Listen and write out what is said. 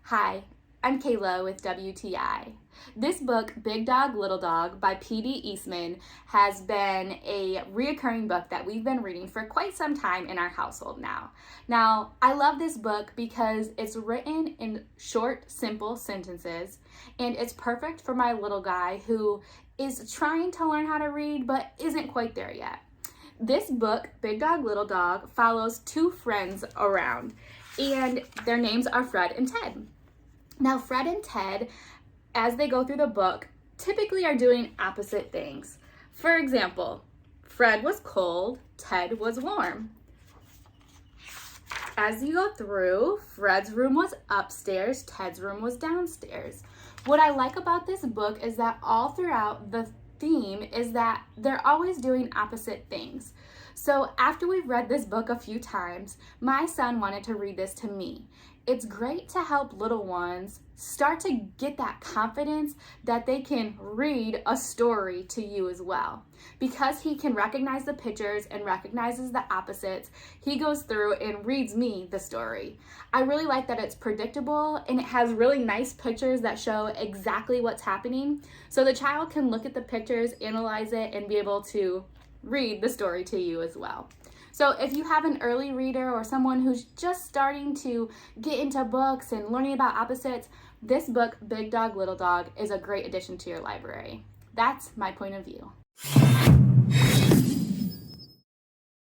Hi, I'm Kayla with WTI. This book, Big Dog, Little Dog by P.D. Eastman, has been a reoccurring book that we've been reading for quite some time in our household now. Now, I love this book because it's written in short, simple sentences, and it's perfect for my little guy who is trying to learn how to read but isn't quite there yet. This book, Big Dog, Little Dog, follows two friends around, and their names are Fred and Ted. Now, Fred and Ted, as they go through the book, typically are doing opposite things. For example, Fred was cold, Ted was warm. As you go through, Fred's room was upstairs, Ted's room was downstairs. What I like about this book is that all throughout the theme is that they're always doing opposite things. So after we've read this book a few times, my son wanted to read this to me. It's great to help little ones start to get that confidence that they can read a story to you as well. Because he can recognize the pictures and recognizes the opposites, he goes through and reads me the story. I really like that it's predictable and it has really nice pictures that show exactly what's happening. So the child can look at the pictures, analyze it, and be able to read the story to you as well. So if you have an early reader or someone who's just starting to get into books and learning about opposites, this book, Big Dog, Little Dog, is a great addition to your library. That's my point of view.